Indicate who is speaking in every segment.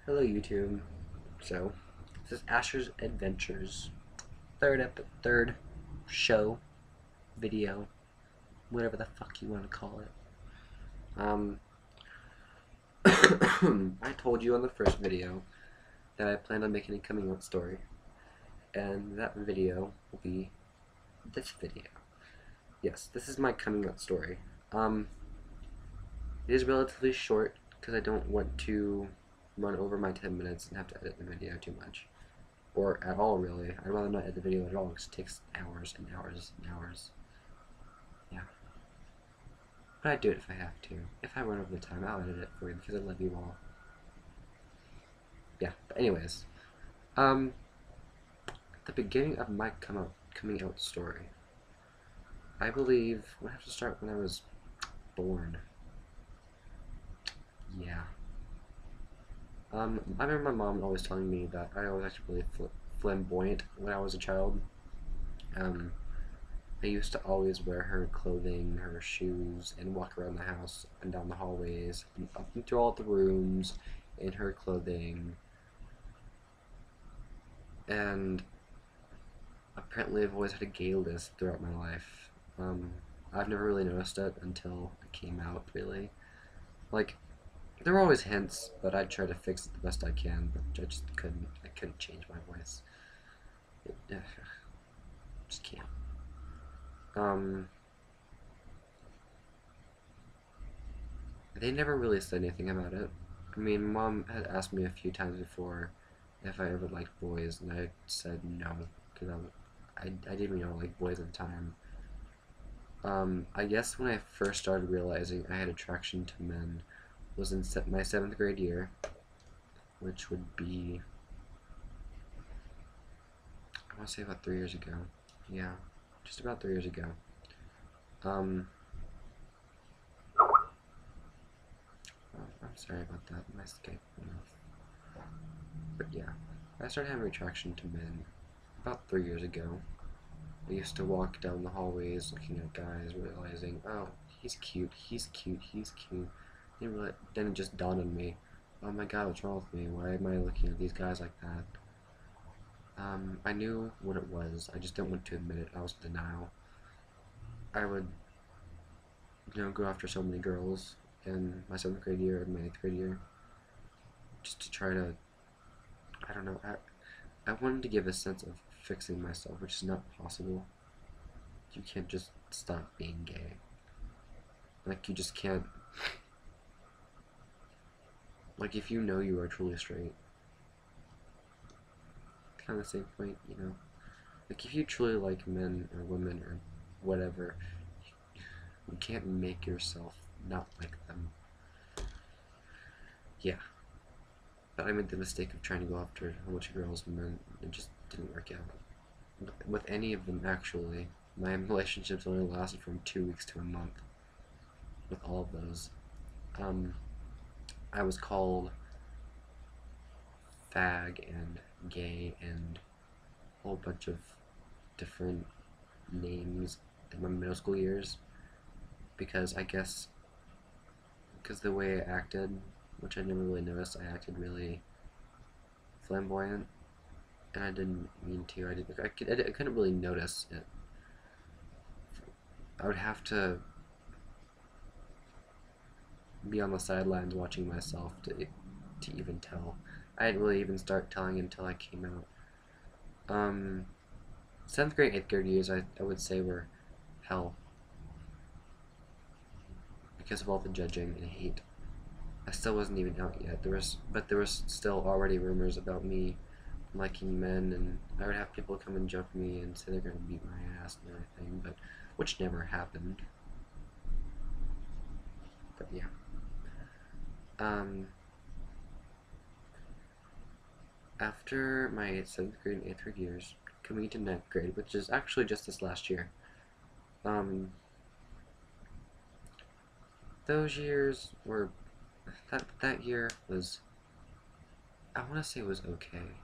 Speaker 1: Hello YouTube. So, this is Asher's Adventures. Third show, video, whatever the fuck you want to call it. I told you on the first video that I planned on making a coming out story. And that video will be this video. Yes, this is my coming out story. It is relatively short because I don't want to run over my 10 minutes and have to edit the video too much. Or at all, really. I'd rather not edit the video at all because it takes hours and hours and hours. Yeah. But I'd do it if I have to. If I run over the time, I'll edit it for you because I love you all. Yeah, but anyways. The beginning of my coming out story. I believe I have to start when I was born. Yeah. I remember my mom always telling me that I was actually really flamboyant when I was a child. Um, I used to always wear her clothing, her shoes, and walk around the house and down the hallways, and up and through all the rooms in her clothing. And apparently, I've always had a gay list throughout my life. I've never really noticed it until it came out, really. Like, there were always hints, but I'd try to fix it the best I can, but I just couldn't. I couldn't change my voice. Just can't. Um, They never really said anything about it. I mean, Mom had asked me a few times before if I ever liked boys, and I said no, because I didn't even know I liked boys at the time. I guess when I first started realizing I had attraction to men was in my 7th grade year, which would be, I want to say about 3 years ago. Yeah, just about 3 years ago. Um, I'm sorry about that, my Skype went off. But yeah, I started having attraction to men about 3 years ago. I used to walk down the hallways looking at guys, realizing, oh, he's cute, he's cute, he's cute. Then it just dawned on me, oh my god, what's wrong with me? Why am I looking at these guys like that? I knew what it was, I just didn't want to admit it. I was in denial. I would, go after so many girls in my 7th grade year and my 8th grade year, just to try to, I don't know, I wanted to give a sense of fixing myself, which is not possible. You can't just stop being gay. Like, you just can't. Like, if you know you are truly straight, kind of the same point, Like, if you truly like men or women or whatever, you can't make yourself not like them. Yeah. But I made the mistake of trying to go after a bunch of girls and men. It just didn't work out. With any of them, actually. My relationships only lasted from 2 weeks to a month. With all of those. I was called fag and gay and a whole bunch of different names in my middle school years because I guess because the way I acted, which I never really noticed, I acted really flamboyant, and I didn't mean to. I couldn't really notice it. I would have to be on the sidelines watching myself to even tell. I didn't really even start telling until I came out. 7th grade, 8th grade years, I would say were hell because of all the judging and hate. I still wasn't even out yet. But there was still already rumors about me liking men, and I would have people come and jump me and say they're gonna beat my ass and everything, but which never happened. But yeah. After my 7th grade and 8th grade years, coming into 9th grade, which is actually just this last year, those years were that year was, I want to say it was okay.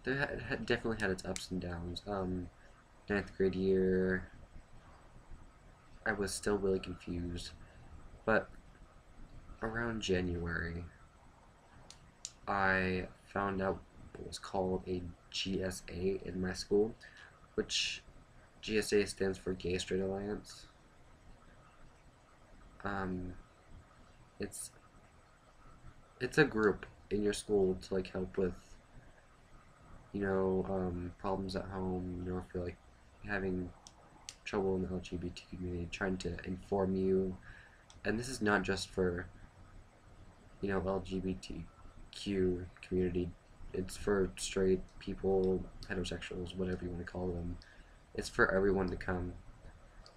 Speaker 1: It definitely had its ups and downs. 9th grade year, I was still really confused, but around January, I found out what was called a GSA in my school, which GSA stands for Gay Straight Alliance. Um, it's it's a group in your school to like help with problems at home. If you're like having trouble in the LGBT community, trying to inform you. And this is not just for LGBTQ community. It's for straight people, heterosexuals, whatever you want to call them. It's for everyone to come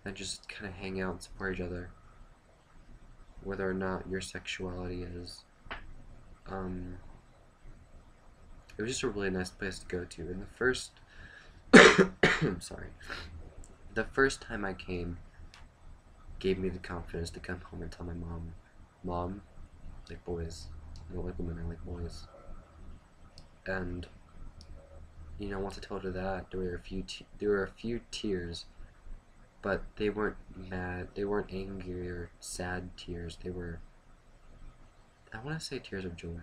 Speaker 1: and just kind of hang out and support each other, whether or not your sexuality is. It was just a really nice place to go to. And the first, I'm sorry, the first time I came gave me the confidence to come home and tell my mom, like boys, I don't like women, I like boys. And once I told her that, there were a few tears, but they weren't mad, they weren't angry or sad tears. They were, I want to say, tears of joy.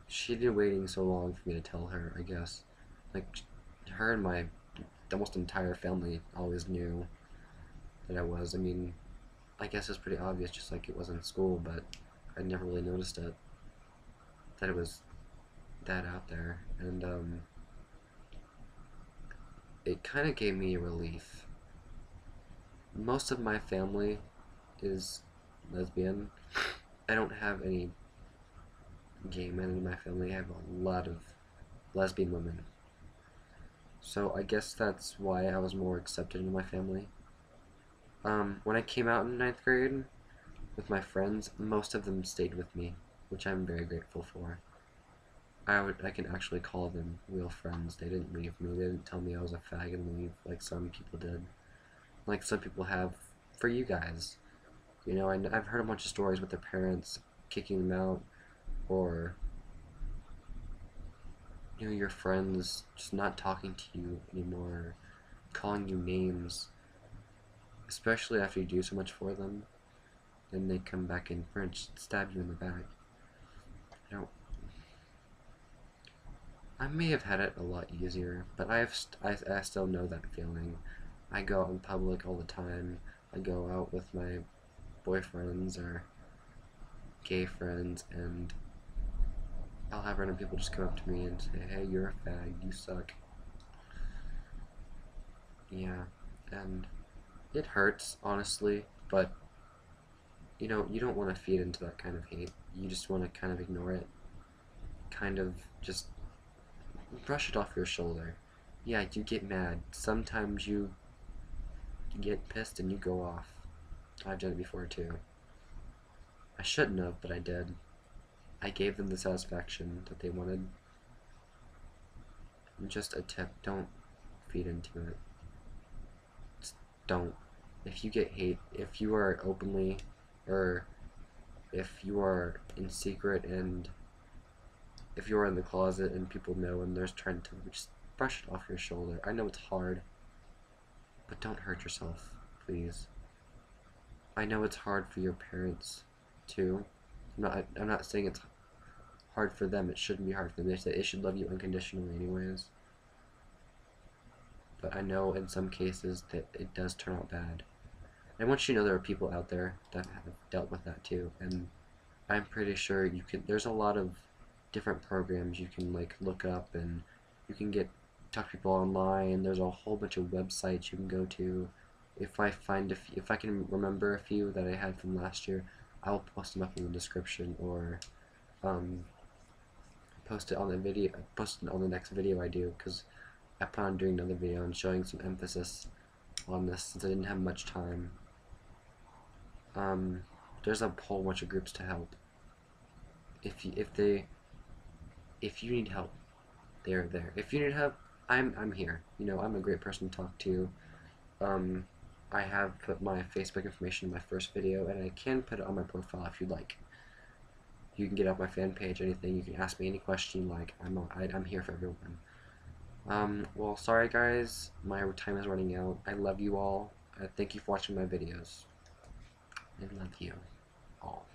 Speaker 1: She'd been waiting so long for me to tell her, I guess. Like, her and my almost entire family always knew that I was. I mean, I guess it's pretty obvious, just like it was in school, but I never really noticed it, that it was that out there. And it kind of gave me a relief. Most of my family is lesbian. I don't have any gay men in my family. I have a lot of lesbian women. So I guess that's why I was more accepted in my family. When I came out in 9th grade with my friends, most of them stayed with me, which I'm very grateful for. I can actually call them real friends. They didn't leave me. They didn't tell me I was a fag and leave like some people did. Like some people have for you guys. I've heard a bunch of stories with their parents kicking them out, or your friends just not talking to you anymore, calling you names, especially after you do so much for them. Then they come back and French stab you in the back. I may have had it a lot easier, but I still know that feeling. I go out in public all the time. I go out with my boyfriends or gay friends, and I'll have random people just come up to me and say, "Hey, you're a fag. You suck." Yeah, and it hurts, honestly, but you don't want to feed into that kind of hate. You just want to kind of ignore it. Kind of just brush it off your shoulder. Yeah, you get mad. Sometimes you get pissed and you go off. I've done it before too. I shouldn't have, but I did. I gave them the satisfaction that they wanted. Just a tip, don't feed into it. Just don't. If you get hate, if you are openly, or if you are in secret, and if you are in the closet and people know and they're trying to just brush it off your shoulder. I know it's hard, but don't hurt yourself, please. I know it's hard for your parents too. I'm not saying it's hard for them. It shouldn't be hard for them. They should love you unconditionally anyways. But I know in some cases that it does turn out bad. I want you to know there are people out there that have dealt with that too, and I'm pretty sure there's a lot of different programs you can like look up, and you can talk to people online. There's a whole bunch of websites you can go to. If I can remember a few that I had from last year, I'll post them up in the description, or post it on the next video I do, because I plan on doing another video and showing some emphasis on this since I didn't have much time. There's a whole bunch of groups to help. If you need help, they're there. If you need help, I'm here. I'm a great person to talk to. I have put my Facebook information in my first video, and I can put it on my profile if you'd like. You can get off my fan page, anything. You can ask me any question. Like, I'm here for everyone. Well, sorry guys, my time is running out. I love you all. Thank you for watching my videos. I love you all.